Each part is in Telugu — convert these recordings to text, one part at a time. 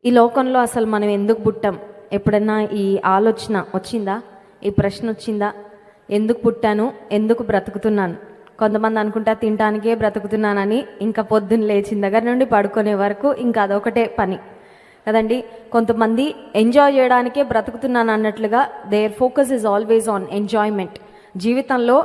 ఈ లోకంలో అసలు మనం ఎందుకు పుట్టాం? ఎప్పుడన్నా ఈ ఆలోచన వచ్చిందా? ఈ ప్రశ్న వచ్చిందా? ఎందుకు పుట్టాను, ఎందుకు బ్రతుకుతున్నాను? కొంతమంది అనుకుంటా తినడానికే బ్రతుకుతున్నానని, ఇంకా పొద్దున్న లేచిన దగ్గర నుండి పడుకునే వరకు ఇంకా అదొకటే పని కదండి. కొంతమంది ఎంజాయ్ చేయడానికే బ్రతుకుతున్నాను అన్నట్లుగా their focus is always on enjoyment. జీవితంలో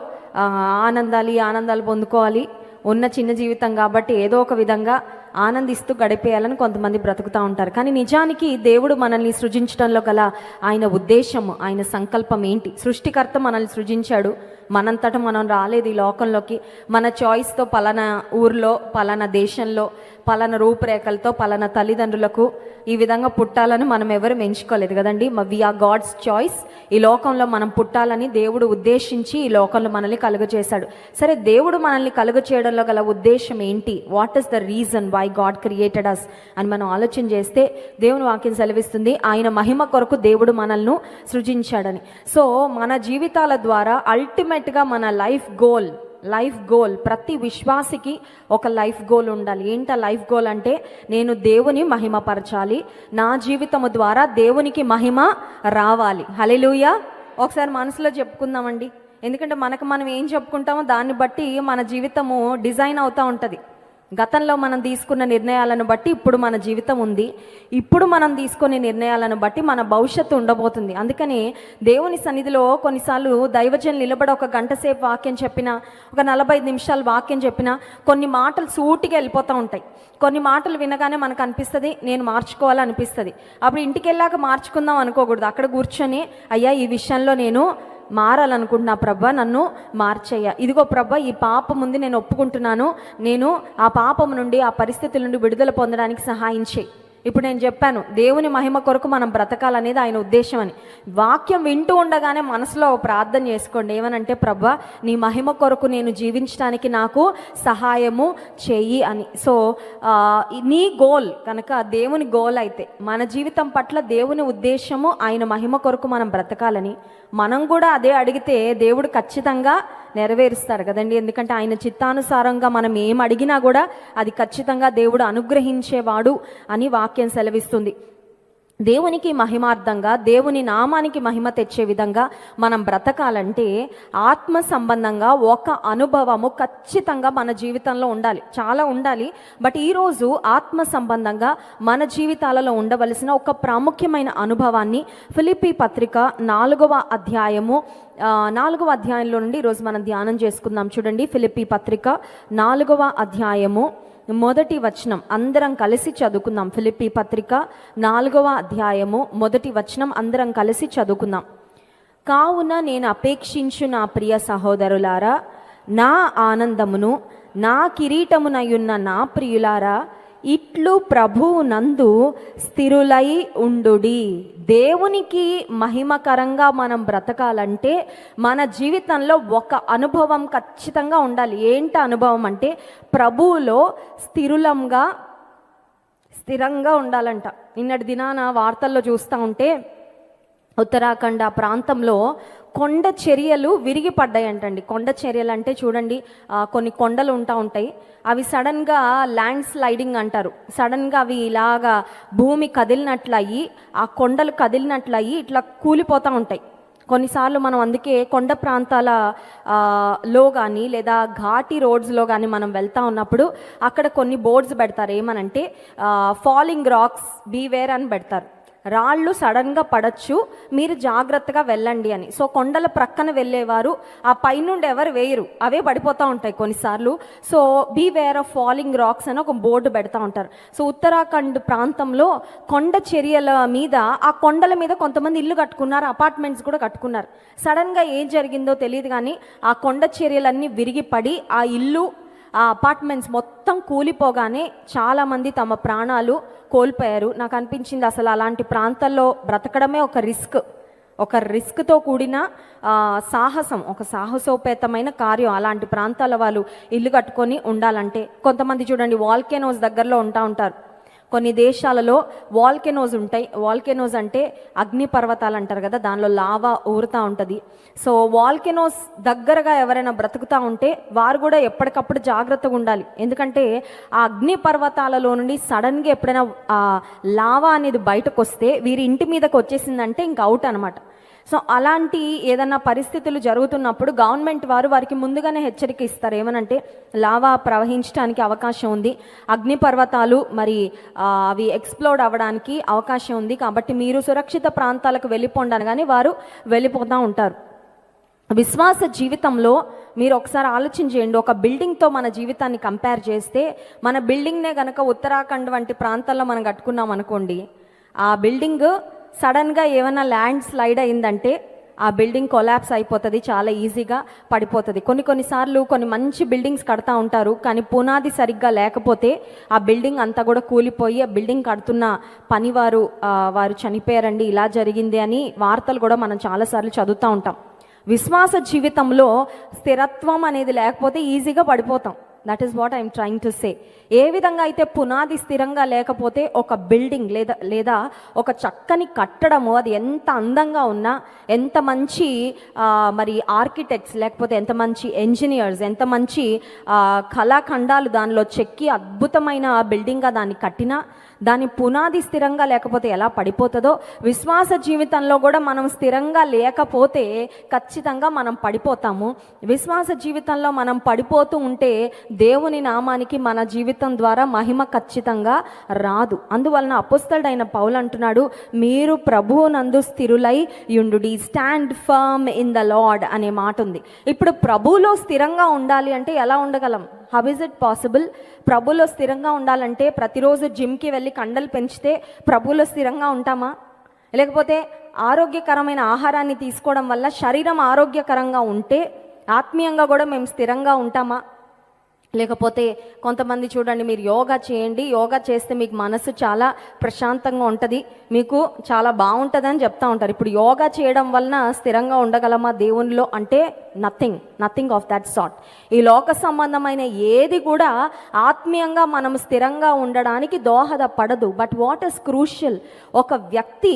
ఆనందాలు పొందుకోవాలి, ఉన్న చిన్న జీవితం కాబట్టి ఏదో ఒక విధంగా ఆనందిస్తూ గడిపేయాలని కొంతమంది బ్రతుకుతూ ఉంటారు. కానీ నిజానికి దేవుడు మనల్ని సృజించడంలో గల ఆయన ఉద్దేశం, ఆయన సంకల్పం ఏంటి? సృష్టికర్త మనల్ని సృజించాడు. మనంతట మనం రాలేదు ఈ లోకంలోకి. మన చాయిస్తో పలానా ఊర్లో, పలానా దేశంలో, పలానా రూపురేఖలతో, పలానా తల్లిదండ్రులకు ఈ విధంగా పుట్టాలని మనం ఎవరు ఎంచుకోలేదు కదండి. We are God's choice. ఈ లోకంలో మనం పుట్టాలని దేవుడు ఉద్దేశించి ఈ లోకంలో మనల్ని కలుగజేశాడు. సరే, దేవుడు మనల్ని కలుగజేయడంలో గల ఉద్దేశం ఏంటి? What is the reason why God created us అని మనం ఆలోచన చేస్తే దేవుని వాక్యం సెలవిస్తుంది, ఆయన మహిమ కొరకు దేవుడు మనల్ని సృజించాడని. సో మన జీవితాల ద్వారా అల్టిమేట్గా మన లైఫ్ గోల్ ప్రతి విశ్వాసికి ఒక లైఫ్ గోల్ ఉండాలి. ఏంట లైఫ్ గోల్ అంటే, నేను దేవుని మహిమపరచాలి, నా జీవితము ద్వారా దేవునికి మహిమ రావాలి. హల్లెలూయా. ఒకసారి మనసులో చెప్పుకుందామండి. ఎందుకంటే మనం ఏం చెప్పుకుంటామో దాన్ని బట్టి మన జీవితము డిజైన్ అవుతూ ఉంటుంది. గతంలో మనం తీసుకున్న నిర్ణయాలను బట్టి ఇప్పుడు మన జీవితం ఉంది, ఇప్పుడు మనం తీసుకునే నిర్ణయాలను బట్టి మన భవిష్యత్తు ఉండబోతుంది. అందుకని దేవుని సన్నిధిలో కొన్నిసార్లు దైవజనులు నిలబడి ఒక గంట సేపు వాక్యం చెప్పినా, ఒక 45 నిమిషాలు వాక్యం చెప్పినా కొన్ని మాటలు సూటిగా వెళ్ళిపోతూ ఉంటాయి. కొన్ని మాటలు వినగానే మనకు అనిపిస్తుంది నేను మార్చుకోవాలనిపిస్తుంది. అప్పుడు ఇంటికి వెళ్ళాక మార్చుకుందాం అనుకోకూడదు. అక్కడ కూర్చొని అయ్యా ఈ విషయంలో నేను మారాలనుకుంటున్నా ప్రభా, నన్ను మార్చయ్యా. ఇదిగో ప్రభా, ఈ పాపం ఉంది, నేను ఒప్పుకుంటున్నాను, నేను ఆ పాపం నుండి, ఆ పరిస్థితుల నుండి విడుదల పొందడానికి సహాయం చేయి. ఇప్పుడు నేను చెప్పాను దేవుని మహిమ కొరకు మనం బ్రతకాలనేది ఆయన ఉద్దేశం అని. వాక్యం వింటూ ఉండగానే మనసులో ప్రార్థన చేసుకోండి. ఏమనంటే, ప్రభా నీ మహిమ కొరకు నేను జీవించడానికి నాకు సహాయము చెయ్యి అని. సో నీ గోల్ కనుక దేవుని గోల్ అయితే, మన జీవితం పట్ల దేవుని ఉద్దేశము ఆయన మహిమ కొరకు మనం బ్రతకాలని మనం కూడా అదే అడిగితే దేవుడు ఖచ్చితంగా నెరవేరుస్తాడు కదండి. ఎందుకంటే ఆయన చిత్తానుసారంగా మనం ఏం అడిగినా కూడా అది ఖచ్చితంగా దేవుడు అనుగ్రహించేవాడు అని వాక్యం సెలవిస్తుంది. దేవునికి మహిమార్థంగా, దేవుని నామానికి మహిమ తెచ్చే విధంగా మనం బ్రతకాలంటే ఆత్మ సంబంధంగా ఒక అనుభవము ఖచ్చితంగా మన జీవితంలో ఉండాలి, చాలా ఉండాలి. బట్ ఈరోజు ఆత్మ సంబంధంగా మన జీవితాలలో ఉండవలసిన ఒక ప్రాముఖ్యమైన అనుభవాన్ని ఫిలిప్పీ పత్రిక 4వ అధ్యాయంలో నుండి ఈరోజు మనం ధ్యానం చేసుకుందాం. చూడండి, ఫిలిప్పీ పత్రిక 4వ అధ్యాయము 1వ వచనం అందరం కలిసి చదువుకుందాం. ఫిలిప్పీ పత్రిక 4వ అధ్యాయము 1వ వచనం అందరం కలిసి చదువుకుందాం. కావున నేను అపేక్షించు నా ప్రియ సహోదరులారా, నా ఆనందమును నా కిరీటమునయున్న నా ప్రియులారా, ఇట్లు ప్రభువు నందు స్థిరులై ఉండుడి. దేవునికి మహిమకరంగా మనం బ్రతకాలంటే మన జీవితంలో ఒక అనుభవం ఖచ్చితంగా ఉండాలి. ఏంటి అనుభవం అంటే, ప్రభువులో స్థిరంగా ఉండాలంట. నిన్నటి దినాన వార్తల్లో చూస్తూ ఉంటే ఉత్తరాఖండ్ ఆ ప్రాంతంలో కొండ చర్యలు విరిగి పడ్డాయంటండి. కొండ చర్యలు అంటే చూడండి, కొన్ని కొండలు ఉంటాయి, అవి సడన్గా ల్యాండ్ స్లైడింగ్ అంటారు. సడన్గా అవి ఇలాగా భూమి కదిలినట్లయి, ఆ కొండలు కదిలినట్లయి ఇట్లా కూలిపోతూ ఉంటాయి. కొన్నిసార్లు మనం అందుకే కొండ ప్రాంతాల లో కానీ లేదా ఘాటి రోడ్స్లో కానీ మనం వెళ్తూ ఉన్నప్పుడు అక్కడ కొన్ని బోర్డ్స్ పెడతారు. ఏమనంటే ఫాలింగ్ రాక్స్ బీవేర్ అని పెడతారు. రాళ్ళు సడన్గా పడచ్చు, మీరు జాగ్రత్తగా వెళ్ళండి అని. సో కొండల ప్రక్కన వెళ్ళేవారు ఆ పైనుండి ఎవరు వేయరు, అవే పడిపోతూ ఉంటాయి కొన్నిసార్లు. So beware of falling rocks అని ఒక బోర్డు పెడతా ఉంటారు. సో ఉత్తరాఖండ్ ప్రాంతంలో కొండ చర్యల మీద, ఆ కొండల మీద కొంతమంది ఇల్లు కట్టుకున్నారు, అపార్ట్మెంట్స్ కూడా కట్టుకున్నారు. సడన్గా ఏం జరిగిందో తెలియదు కానీ ఆ కొండ చర్యలన్నీ విరిగి పడి ఆ ఇల్లు, ఆ అపార్ట్మెంట్స్ మొత్తం కూలిపోగానే చాలామంది తమ ప్రాణాలు కోల్పోయారు. నాకు అనిపించింది అసలు అలాంటి ప్రాంతాల్లో బ్రతకడమే ఒక రిస్క్తో కూడిన సాహసం, ఒక సాహసోపేతమైన కార్యం. అలాంటి ప్రాంతాల వాళ్ళు ఇల్లు కట్టుకొని ఉండాలంటే కొంతమంది చూడండి వాల్కెనోస్ దగ్గరలో ఉంటారు. కొన్ని దేశాలలో వాల్కెనోస్ ఉంటాయి. వాల్కెనోస్ అంటే అగ్ని పర్వతాలు అంటారు కదా, దానిలో లావా ఊరుతూ ఉంటుంది. సో వాల్కెనోస్ దగ్గరగా ఎవరైనా బ్రతుకుతూ ఉంటే వారు కూడా ఎప్పటికప్పుడు జాగ్రత్తగా ఉండాలి. ఎందుకంటే ఆ అగ్ని పర్వతాలలో నుండి సడన్గా ఎప్పుడైనా లావా అనేది బయటకు వస్తే వీరి ఇంటి మీదకి వచ్చేసిందంటే ఇంక అవుట్ అనమాట. సో అలాంటి ఏదన్నా పరిస్థితులు జరుగుతున్నప్పుడు గవర్నమెంట్ వారు వారికి ముందుగానే హెచ్చరిక ఇస్తారు. ఏమనంటే లావా ప్రవహించడానికి అవకాశం ఉంది, అగ్ని పర్వతాలు మరి అవి ఎక్స్ప్లోడ్ అవ్వడానికి అవకాశం ఉంది, కాబట్టి మీరు సురక్షిత ప్రాంతాలకు వెళ్ళిపోండి అనగానే వారు వెళ్ళిపోతూ ఉంటారు. విశ్వాస జీవితంలో మీరు ఒకసారి ఆలోచన చేయండి. ఒక బిల్డింగ్తో మన జీవితాన్ని కంపేర్ చేస్తే, మన బిల్డింగ్నే కనుక ఉత్తరాఖండ్ వంటి ప్రాంతాల్లో మనం కట్టుకున్నాం అనుకోండి, ఆ బిల్డింగ్ సడన్గా ఏమైనా ల్యాండ్ స్లైడ్ అయిందంటే ఆ బిల్డింగ్ కొలాప్స్ అయిపోతుంది, చాలా ఈజీగా పడిపోతుంది. కొన్నిసార్లు కొన్ని మంచి బిల్డింగ్స్ కడతా ఉంటారు, కానీ పునాది సరిగ్గా లేకపోతే ఆ బిల్డింగ్ అంతా కూడా కూలిపోయి ఆ బిల్డింగ్ కడుతున్న పనివారు వారు చనిపోయారండి, ఇలా జరిగింది అని వార్తలు కూడా మనం చాలాసార్లు చదువుతూ ఉంటాం. విశ్వాస జీవితంలో స్థిరత్వం అనేది లేకపోతే ఈజీగా పడిపోతాం. That is what I'm trying to say. ఏ విధంగా అయితే పునాది స్థిరంగా లేకపోతే ఒక బిల్డింగ్ లేదా ఒక చక్కని కట్టడము అది ఎంత అందంగా ఉన్నా, ఎంత మంచి మరి ఆర్కిటెక్ట్స్ లేకపోతే ఎంత మంచి ఇంజనీర్స్, ఎంత మంచి కళాఖండాలు దానిలో చెక్కి అద్భుతమైన బిల్డింగ్గా దాన్ని కట్టినా దాని పునాది స్థిరంగా లేకపోతే ఎలా పడిపోతుందో, విశ్వాస జీవితంలో కూడా మనం స్థిరంగా లేకపోతే ఖచ్చితంగా మనం పడిపోతాము. విశ్వాస జీవితంలో మనం పడిపోతూ ఉంటే దేవుని నామానికి మన జీవితం ద్వారా మహిమ ఖచ్చితంగా రాదు. అందువలన అపోస్తలుడైన పౌలు అంటున్నాడు, మీరు ప్రభువునందు స్థిరులై యుండుడి, stand firm in the lord అనే మాట ఉంది. ఇప్పుడు ప్రభువులో స్థిరంగా ఉండాలి అంటే ఎలా ఉండగలం? How is it possible? ప్రభువులో స్థిరంగా ఉండాలంటే ప్రతిరోజు జిమ్కి వెళ్ళి కండలు పెంచితే ప్రభువులో స్థిరంగా ఉంటామా? లేకపోతే ఆరోగ్యకరమైన ఆహారాన్ని తీసుకోవడం వల్ల శరీరం ఆరోగ్యకరంగా ఉంటే ఆత్మీయంగా కూడా మేము స్థిరంగా ఉంటామా? లేకపోతే కొంతమంది చూడండి, మీరు యోగా చేయండి, యోగా చేస్తే మీకు మనసు చాలా ప్రశాంతంగా ఉంటుంది, మీకు చాలా బాగుంటుందని చెప్తా ఉంటారు. ఇప్పుడు యోగా చేయడం వలన స్థిరంగా ఉండగలమా దేవునిలో అంటే నథింగ్ ఆఫ్ దట్ సార్ట్. ఈ లోక సంబంధమైన ఏది కూడా ఆత్మీయంగా మనం స్థిరంగా ఉండడానికి దోహదపడదు. బట్ వాట్ ఈస్ క్రూషియల్, ఒక వ్యక్తి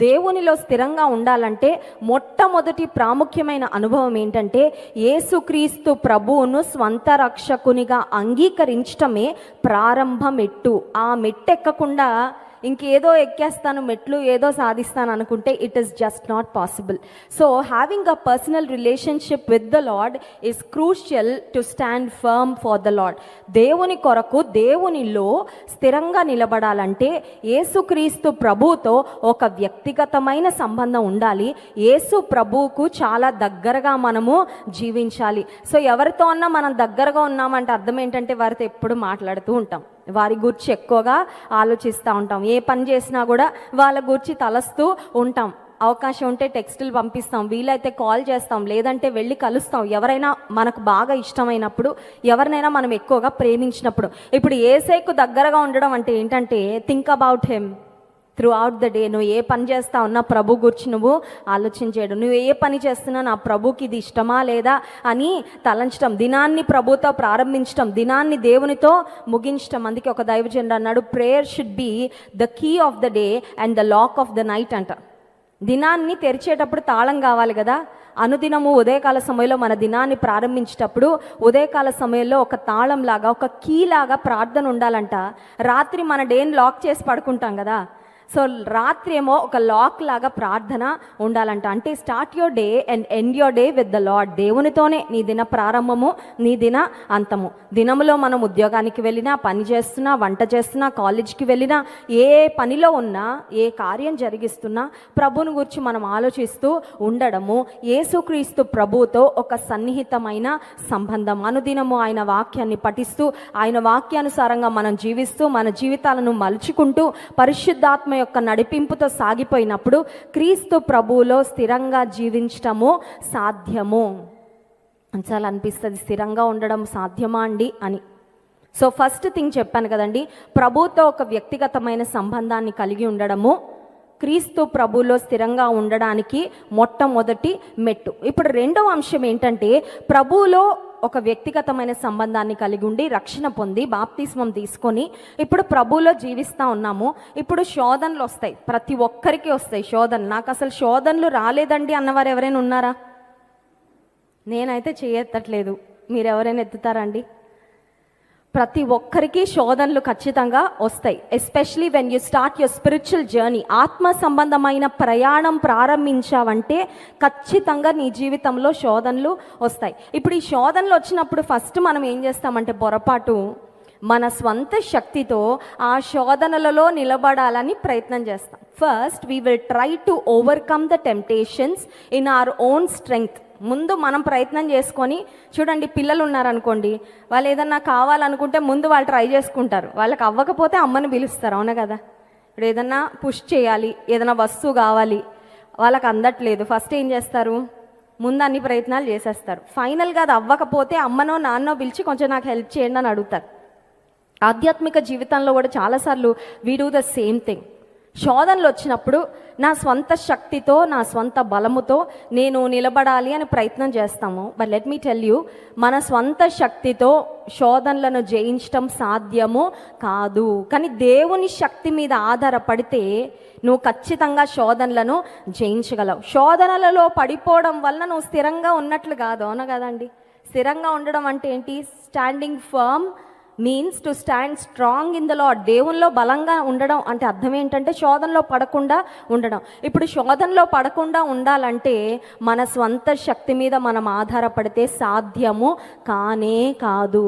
దేవునిలో స్థిరంగా ఉండాలంటే మొట్టమొదటి ప్రాముఖ్యమైన అనుభవం ఏంటంటే యేసుక్రీస్తు ప్రభువును స్వంత రక్షకునిగా అంగీకరించటమే ప్రారంభ మెట్టు. ఆ మెట్టు ఎక్కకుండా ఇంకేదో ఎక్కేస్తాను, మెట్లు ఏదో సాధిస్తాను అనుకుంటే it is just not possible. So having a personal relationship with the Lord is crucial to stand firm for the Lord. దేవుని కొరకు దేవునిలో స్థిరంగా నిలబడాలంటే యేసుక్రీస్తు ప్రభువుతో ఒక వ్యక్తిగతమైన సంబంధం ఉండాలి. యేసు ప్రభువుకు చాలా దగ్గరగా మనము జీవించాలి. సో ఎవరితో అన్నా మనం దగ్గరగా ఉన్నామంటే అర్థం ఏంటంటే వారితో ఎప్పుడు మాట్లాడుతూ ఉంటాం, వారి గురించి ఎక్కువగా ఆలోచిస్తూ ఉంటాం, ఏ పని చేసినా కూడా వాళ్ళ గురించి తలస్తూ ఉంటాం. అవకాశం ఉంటే టెక్స్టులు పంపిస్తాం, వీలైతే కాల్ చేస్తాం, లేదంటే వెళ్ళి కలుస్తాం. ఎవరైనా మనకు బాగా ఇష్టమైనప్పుడు, ఎవరినైనా మనం ఎక్కువగా ప్రేమించినప్పుడు. ఇప్పుడు యేసేకు దగ్గరగా ఉండడం అంటే ఏంటంటే think about him through out the day. నువ్వు ఏ పని చేస్తా ఉన్నా ప్రభు గురించి నువ్వు ఆలోచన చేయడం, నువ్వు ఏ పని చేస్తున్నా నా ప్రభుకి ఇది ఇష్టమా లేదా అని తలంచడం, దినాన్ని ప్రభుతో ప్రారంభించడం, దినాన్ని దేవునితో ముగించడం. అందుకే ఒక దైవజనుడు అన్నాడు, prayer should be the key of the day and the lock of the night అంట. దినాన్ని తెరిచేటప్పుడు తాళం కావాలి కదా. అనుదినము ఉదయకాల సమయంలో మన దినాన్ని ప్రారంభించేటప్పుడు ఉదయకాల సమయంలో ఒక తాళం లాగా, ఒక కీ లాగా ప్రార్థన ఉండాలంట. రాత్రి మన డేని లాక్ చేసి పడుకుంటాం కదా, సో రాత్రి ఏమో ఒక లాక్ లాగా ప్రార్థన ఉండాలంట. అంటే start your day and end your day with the lord. దేవునితోనే నీ దిన ప్రారంభము, నీ దిన అంతము. దినములో మనం ఉద్యోగానికి వెళ్ళినా, పని చేస్తున్నా, వంట చేస్తున్నా, కాలేజీకి వెళ్ళినా, ఏ పనిలో ఉన్నా, ఏ కార్యం జరిగిస్తున్నా ప్రభువుని గురించి మనం ఆలోచిస్తూ ఉండడము, యేసుక్రీస్తు ప్రభువుతో ఒక సన్నిహితమైన సంబంధం. అనుదినము ఆయన వాక్యాన్ని పఠిస్తూ, ఆయన వాక్యానుసారంగా మనం జీవిస్తూ, మన జీవితాలను మలుచుకుంటూ పరిశుద్ధాత్మ యొక్క నడిపింపుతో సాగిపోయినప్పుడు క్రీస్తు ప్రభువులో స్థిరంగా జీవించటము సాధ్యము. చాలా అనిపిస్తుంది, స్థిరంగా ఉండడం సాధ్యమా అండి అని. సో ఫస్ట్ థింగ్ చెప్పాను కదండి, ప్రభువుతో ఒక వ్యక్తిగతమైన సంబంధాన్ని కలిగి ఉండడము క్రీస్తు ప్రభువులో స్థిరంగా ఉండడానికి మొట్టమొదటి మెట్టు. ఇప్పుడు రెండవ అంశం ఏంటంటే ప్రభువులో ఒక వ్యక్తిగతమైన సంబంధాన్ని కలిగి ఉండి రక్షణ పొంది బాప్తిస్మం తీసుకొని ఇప్పుడు ప్రభువులో జీవిస్తూ ఉన్నాము. ఇప్పుడు శోధనలు వస్తాయి, ప్రతి ఒక్కరికి వస్తాయి శోధనలు. నాకు అసలు శోధనలు రాలేదండి అన్నవారు ఎవరైనా ఉన్నారా? నేనైతే చేయెత్తట్లేదు, మీరు ఎవరైనా ఎత్తుతారండి? ప్రతి ఒక్కరికి శోధనలు ఖచ్చితంగా వస్తాయి. Especially when you start your spiritual journey, ఆత్మ సంబంధమైన ప్రయాణం ప్రారంభించావంటే ఖచ్చితంగా నీ జీవితంలో శోధనలు వస్తాయి. ఇప్పుడు ఈ శోధనలు వచ్చినప్పుడు ఫస్ట్ మనం ఏం చేస్తామంటే పొరపాటు మన స్వంత శక్తితో ఆ శోధనలలో నిలబడాలని ప్రయత్నం చేస్తాం. First we will try to overcome the temptations in our own strength. ముందు మనం ప్రయత్నం చేసుకొని చూడండి, పిల్లలు ఉన్నారనుకోండి, వాళ్ళు ఏదన్నా కావాలనుకుంటే ముందు వాళ్ళు ట్రై చేసుకుంటారు. వాళ్ళకి అవ్వకపోతే అమ్మని పిలుస్తారు, అవునా కదా? ఇప్పుడు ఏదన్నా పుష్ చేయాలి, ఏదైనా వస్తువు కావాలి, వాళ్ళకి అందట్లేదు, ఫస్ట్ ఏం చేస్తారు? ముందు అన్ని ప్రయత్నాలు చేసేస్తారు. ఫైనల్గా అది అవ్వకపోతే అమ్మనో నాన్నో పిలిచి కొంచెం నాకు హెల్ప్ చేయండి అని అడుగుతారు. ఆధ్యాత్మిక జీవితంలో కూడా చాలాసార్లు we do the same thing. శోధనలు వచ్చినప్పుడు నా స్వంత శక్తితో, నా స్వంత బలముతో నేను నిలబడాలి అని ప్రయత్నం చేస్తాము. But let me tell you, మన స్వంత శక్తితో శోధనలను జయించడం సాధ్యము కాదు. కానీ దేవుని శక్తి మీద ఆధారపడితే నువ్వు ఖచ్చితంగా శోధనలను జయించగలవు. శోధనలలో పడిపోవడం వల్ల నువ్వు స్థిరంగా ఉన్నట్లు కాదు, అవునా కదండి? స్థిరంగా ఉండడం అంటే ఏంటి? Standing firm means to stand strong in the lord. దేవుల్లో బలంగా ఉండడం అంటే అర్థం ఏంటంటే శోధనలో పడకుండా ఉండడం. ఇప్పుడు శోధనలో పడకుండా ఉండాలంటే మన స్వంత శక్తి మీద మనం ఆధారపడితే సాధ్యము కానే కాదు.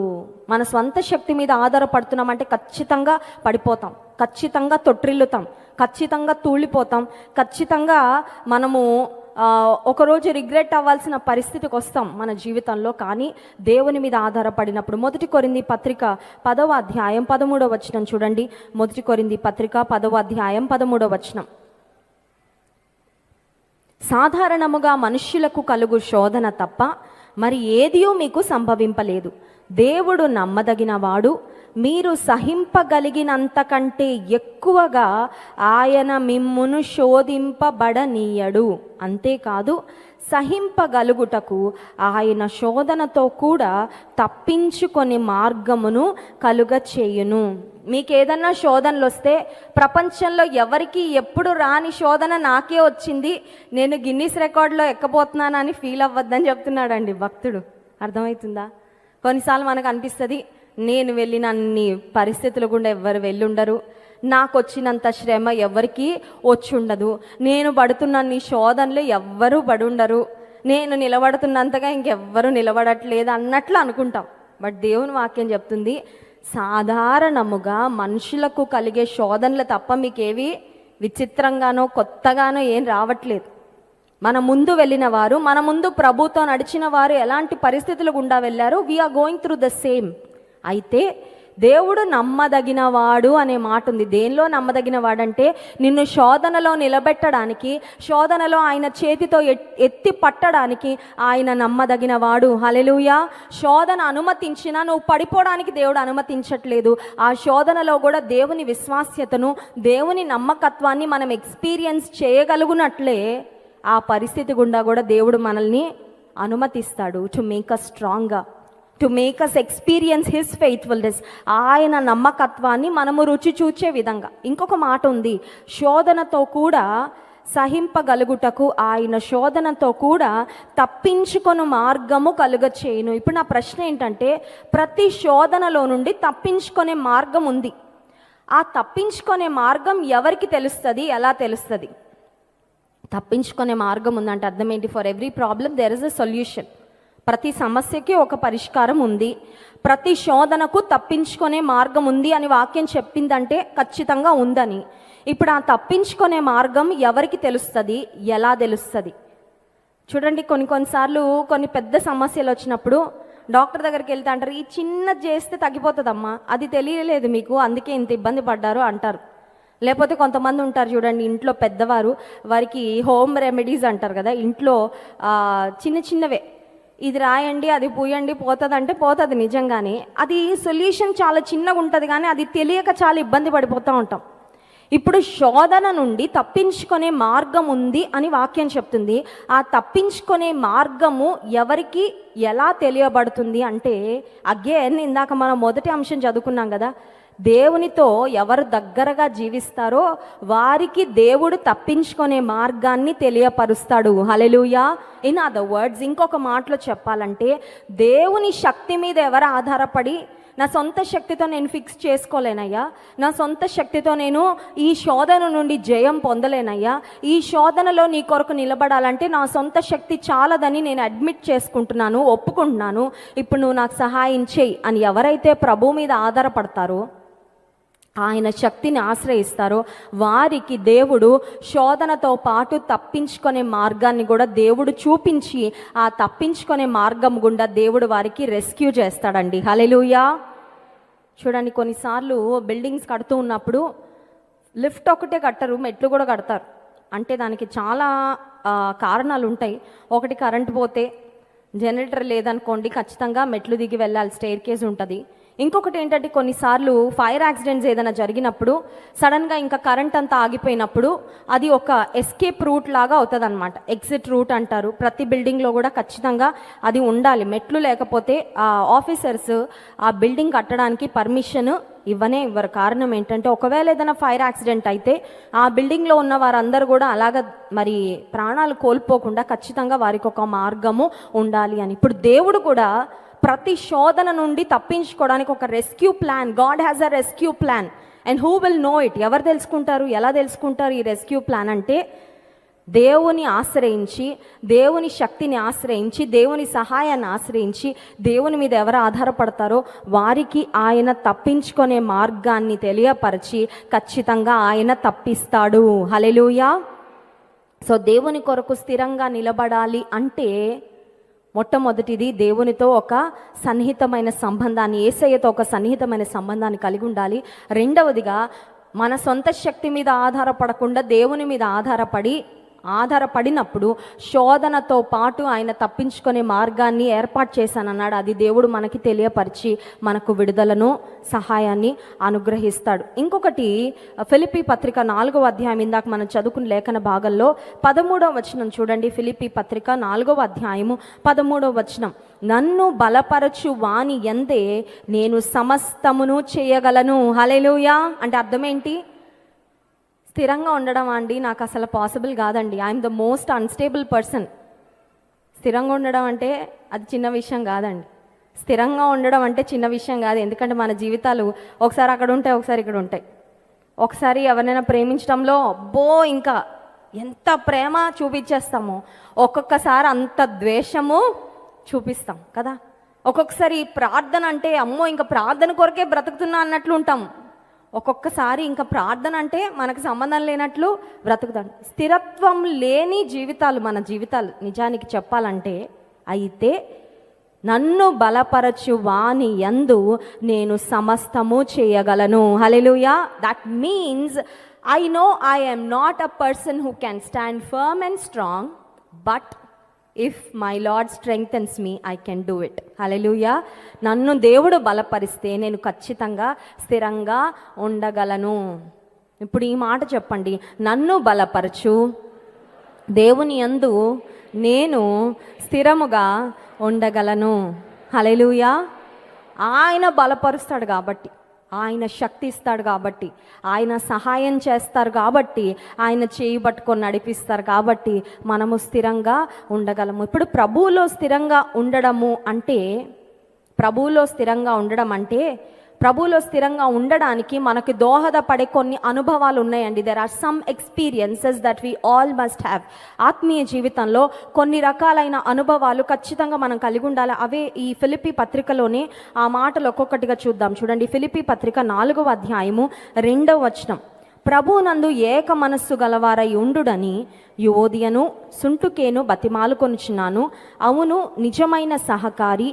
మన స్వంత శక్తి మీద ఆధారపడుతున్నామంటే ఖచ్చితంగా పడిపోతాం, ఖచ్చితంగా తొట్టిల్లుతాం, ఖచ్చితంగా తూలిపోతాం, ఖచ్చితంగా మనము ఒకరోజు రిగ్రెట్ అవ్వాల్సిన పరిస్థితికి వస్తాం మన జీవితంలో. కానీ దేవుని మీద ఆధారపడినప్పుడు, 1 కొరింథీ పత్రిక 10వ అధ్యాయం 13వ వచనం చూడండి. 1 కొరింథీ పత్రిక 10వ అధ్యాయం 13వ వచనం. సాధారణముగా మనుష్యులకు కలుగు శోధన తప్ప మరి ఏదియూ మీకు సంభవింపలేదు. దేవుడు నమ్మదగినవాడు, మీరు సహింపగలిగినంతకంటే ఎక్కువగా ఆయన మిమ్మును శోధింపబడనీయడు. అంతేకాదు, సహింపగలుగుటకు ఆయన శోధనతో కూడా తప్పించుకొని మార్గమును కలుగ చేయును. మీకు ఏదన్నా శోధనలు వస్తే, ప్రపంచంలో ఎవరికి ఎప్పుడు రాని శోధన నాకే వచ్చింది, నేను గిన్నీస్ రికార్డులో ఎక్కబోతున్నానని ఫీల్ అవ్వద్దని చెప్తున్నాడండి భక్తుడు. అర్థమవుతుందా? కొన్నిసార్లు మనకు అనిపిస్తుంది, నేను వెళ్ళిన అన్ని పరిస్థితులు గుండా ఎవ్వరు వెళ్ళుండరు, నాకు వచ్చినంత శ్రమ ఎవరికి వచ్చుండదు, నేను పడుతున్న నీ శోధనలు ఎవ్వరూ పడుండరు, నేను నిలబడుతున్నంతగా ఇంకెవ్వరూ నిలబడట్లేదు అన్నట్లు అనుకుంటాం. బట్ దేవుని వాక్యం చెప్తుంది, సాధారణముగా మనుషులకు కలిగే శోధనలు తప్ప మీకేవి విచిత్రంగానో కొత్తగానో ఏం రావట్లేదు. మన ముందు వెళ్ళిన వారు, మన ముందు ప్రభుతో నడిచిన వారు ఎలాంటి పరిస్థితులు గుండా వెళ్ళారో we are going through the same. అయితే దేవుడు నమ్మదగినవాడు అనే మాట ఉంది. దేనిలో నమ్మదగినవాడంటే నిన్ను శోధనలో నిలబెట్టడానికి, శోధనలో ఆయన చేతితో ఎత్తి పట్టడానికి ఆయన నమ్మదగినవాడు. హల్లెలూయా. శోధన అనుమతించినా నువ్వు పడిపోవడానికి దేవుడు అనుమతించట్లేదు. ఆ శోధనలో కూడా దేవుని విశ్వాస్యతను, దేవుని నమ్మకత్వాన్ని మనం ఎక్స్పీరియన్స్ చేయగలుగునట్లే ఆ పరిస్థితి గుండా కూడా దేవుడు మనల్ని అనుమతిస్తాడు. టు మేక్ అస్ స్ట్రాంగ్గా, to make us experience his faithfulness. ఆయన నమ్మకత్వాన్ని మనము రుచి చూచే విధంగా. ఇంకొక మాట ఉంది, శోధనతో కూడా సహింపగలుగుటకు ఆయన శోధనతో కూడా తప్పించుకొను మార్గము కలుగచేయును. ఇప్పుడు నా ప్రశ్న ఏంటంటే, ప్రతి శోధనలో నుండి తప్పించుకునే మార్గం ఉంది. ఆ తప్పించుకునే మార్గం ఎవరికి తెలుస్తుంది? ఎలా తెలుస్తుంది? తప్పించుకునే మార్గం ఉందంటే అర్థం ఏంటి? For every problem there is a solution. ప్రతి సమస్యకి ఒక పరిష్కారం ఉంది. ప్రతి శోధనకు తప్పించుకునే మార్గం ఉంది అని వాక్యం చెప్పిందంటే ఖచ్చితంగా ఉందని. ఇప్పుడు ఆ తప్పించుకునే మార్గం ఎవరికి తెలుస్తుంది? ఎలా తెలుస్తుంది? చూడండి, కొన్నిసార్లు కొన్ని పెద్ద సమస్యలు వచ్చినప్పుడు డాక్టర్ దగ్గరికి వెళ్తే అంటారు, ఈ చిన్నది చేస్తే తగ్గిపోతుందమ్మా, అది తెలియలేదు మీకు, అందుకే ఇంత ఇబ్బంది పడ్డారు అంటారు. లేకపోతే కొంతమంది ఉంటారు చూడండి, ఇంట్లో పెద్దవారు, వారికి హోమ్ రెమెడీస్ అంటారు కదా, ఇంట్లో చిన్న చిన్నవే, ఇది రాయండి, అది పూయండి, పోతుంది అంటే పోతుంది నిజంగానే. అది సొల్యూషన్ చాలా చిన్నగా ఉంటుంది, కానీ అది తెలియక చాలా ఇబ్బంది పడిపోతూ ఉంటాం. ఇప్పుడు శోధన నుండి తప్పించుకునే మార్గం ఉంది అని వాక్యం చెప్తుంది. ఆ తప్పించుకునే మార్గము ఎవరికి ఎలా తెలియబడుతుంది అంటే, అగైన్ ఇందాక మనం మొదటి అంశం చదువుకున్నాం కదా, దేవునితో ఎవరు దగ్గరగా జీవిస్తారో వారికి దేవుడు తప్పించుకునే మార్గాన్ని తెలియపరుస్తాడు. హల్లెలూయా. ఇన్ అదర్ వర్డ్స్, ఇంకొక మాటలో చెప్పాలంటే, దేవుని శక్తి మీద ఎవరు ఆధారపడి నా సొంత శక్తితో నేను ఫిక్స్ చేసుకోలేనయ్యా, నా సొంత శక్తితో నేను ఈ శోధన నుండి జయం పొందలేనయ్యా, ఈ శోధనలో నీ కొరకు నిలబడాలంటే నా సొంత శక్తి చాలదని నేను అడ్మిట్ చేసుకుంటున్నాను, ఒప్పుకుంటున్నాను, ఇప్పుడు నువ్వు నాకు సహాయం చేయి అని ఎవరైతే ప్రభు మీద ఆధారపడతారో, ఆయన శక్తిని ఆశ్రయిస్తారో వారికి దేవుడు శోధనతో పాటు తప్పించుకునే మార్గాన్ని కూడా దేవుడు చూపించి ఆ తప్పించుకునే మార్గం గుండా దేవుడు వారికి రెస్క్యూ చేస్తాడండి. హల్లెలూయా. చూడండి, కొన్నిసార్లు బిల్డింగ్స్ కడుతూ ఉన్నప్పుడు లిఫ్ట్ ఒకటే కట్టరు, మెట్లు కూడా కడతారు. అంటే దానికి చాలా కారణాలు ఉంటాయి. ఒకటి, కరెంట్ పోతే, జనరేటర్ లేదనుకోండి ఖచ్చితంగా మెట్లు దిగి వెళ్ళాలి, స్టెయిర్ కేజ్ ఉంటుంది. ఇంకొకటి ఏంటంటే, కొన్నిసార్లు ఫైర్ యాక్సిడెంట్స్ ఏదైనా జరిగినప్పుడు సడన్గా ఇంకా కరెంట్ అంతా ఆగిపోయినప్పుడు అది ఒక ఎస్కేప్ రూట్ లాగా అవుతుంది అనమాట, ఎగ్జిట్ రూట్ అంటారు. ప్రతి బిల్డింగ్లో కూడా ఖచ్చితంగా అది ఉండాలి. మెట్లు లేకపోతే ఆ ఆఫీసర్స్ ఆ బిల్డింగ్ కట్టడానికి పర్మిషన్ ఇవ్వరు. కారణం ఏంటంటే, ఒకవేళ ఏదైనా ఫైర్ యాక్సిడెంట్ అయితే ఆ బిల్డింగ్లో ఉన్న వారందరూ కూడా అలాగ మరి ప్రాణాలు కోల్పోకుండా ఖచ్చితంగా వారికి ఒక మార్గము ఉండాలి అని. ఇప్పుడు దేవుడు కూడా ప్రతి శోధన నుండి తప్పించుకోవడానికి ఒక rescue plan, God has a rescue plan. And who will know it? ఎవరు తెలుసుకుంటారు, ఎలా తెలుసుకుంటారు ఈ రెస్క్యూ ప్లాన్ అంటే, దేవుని ఆశ్రయించి, దేవుని శక్తిని ఆశ్రయించి, దేవుని సహాయాన్ని ఆశ్రయించి, దేవుని మీద ఎవరు ఆధారపడతారో వారికి ఆయన తప్పించుకునే మార్గాన్ని తెలియపరిచి ఖచ్చితంగా ఆయన తప్పిస్తాడు. హల్లెలూయా. సో దేవుని కొరకు స్థిరంగా నిలబడాలి అంటే మొట్టమొదటిది దేవునితో ఒక సన్నిహితమైన సంబంధాన్ని, యేసయ్యతో ఒక సన్నిహితమైన సంబంధాన్ని కలిగి ఉండాలి. రెండవదిగా మన సొంత శక్తి మీద ఆధారపడకుండా దేవుని మీద ఆధారపడినప్పుడు శోధనతో పాటు ఆయన తప్పించుకునే మార్గాన్ని ఏర్పాటు చేశానన్నాడు. అది దేవుడు మనకి తెలియపరిచి మనకు విడుదలను, సహాయాన్ని అనుగ్రహిస్తాడు. ఇంకొకటి, ఫిలిప్పీ పత్రిక 4వ అధ్యాయం, ఇందాక మనం చదువుకున్న లేఖన భాగంలో 13వ వచనం చూడండి. ఫిలిప్పీ పత్రిక 4వ అధ్యాయము 13వ వచనం, నన్ను బలపరచు వాని యందే నేను సమస్తమును చేయగలను. హల్లెలూయా. అంటే అర్థం ఏంటి? స్థిరంగా ఉండడం అండి నాకు అసలు పాసిబుల్ కాదండి. I'm the most unstable person. స్థిరంగా ఉండడం అంటే అది చిన్న విషయం కాదండి. స్థిరంగా ఉండడం అంటే చిన్న విషయం కాదు. ఎందుకంటే మన జీవితాలు ఒకసారి అక్కడ ఉంటాయి, ఒకసారి ఇక్కడ ఉంటాయి. ఒకసారి ఎవరినైనా ప్రేమించడంలో అబ్బో ఇంకా ఎంత ప్రేమ చూపించేస్తామో, ఒక్కొక్కసారి అంత ద్వేషము చూపిస్తాం కదా. ఒక్కొక్కసారి ప్రార్థన అంటే అమ్మో ఇంకా ప్రార్థన కొరకే బ్రతుకుతున్నా అన్నట్లు ఉంటాం. ఒక్కొక్కసారి ఇంకా ప్రార్థన అంటే మనకు సంబంధం లేనట్లు బ్రతుకుతాం. స్థిరత్వం లేని జీవితాలు మన జీవితాలు నిజానికి చెప్పాలంటే. అయితే నన్ను బలపరచు వాని యందు నేను సమస్తము చేయగలను. హల్లెలూయా. That means I know I am not a person who can stand firm and strong, but if my Lord strengthens me, I can do it. హల్లెలూయా. నన్ను దేవుడు బలపరిస్తే నేను ఖచ్చితంగా స్థిరంగా ఉండగలను. ఇప్పుడు ఈ మాట చెప్పండి, నన్ను బలపరచు దేవుని యందు నేను స్థిరముగా ఉండగలను. హల్లెలూయా. ఆయన బలపరుస్తాడు కాబట్టి, ఆయన శక్తి ఇస్తాడు కాబట్టి, ఆయన సహాయం చేస్తారు కాబట్టి, ఆయన చేయి పట్టుకొని నడిపిస్తారు కాబట్టి మనము స్థిరంగా ఉండగలము. ఇప్పుడు ప్రభువులో స్థిరంగా ఉండడం అంటే ప్రభువులో స్థిరంగా ఉండడానికి మనకు దోహదపడే కొన్ని అనుభవాలు ఉన్నాయండి. There are some experiences that we all must have. ఆత్మీయ జీవితంలో కొన్ని రకాలైన అనుభవాలు ఖచ్చితంగా మనం కలిగి ఉండాలి. అవే ఈ ఫిలిప్పీ పత్రికలోనే ఆ మాటలు ఒక్కొక్కటిగా చూద్దాం. చూడండి, ఫిలిప్పీ పత్రిక 4వ అధ్యాయము 2వ వచనం, ప్రభువునందు ఏక మనస్సు గలవారై ఉండుడని యువోదియను సుంటుకేను బతిమాలుకొనుచున్నాను. అవును, నిజమైన సహకారి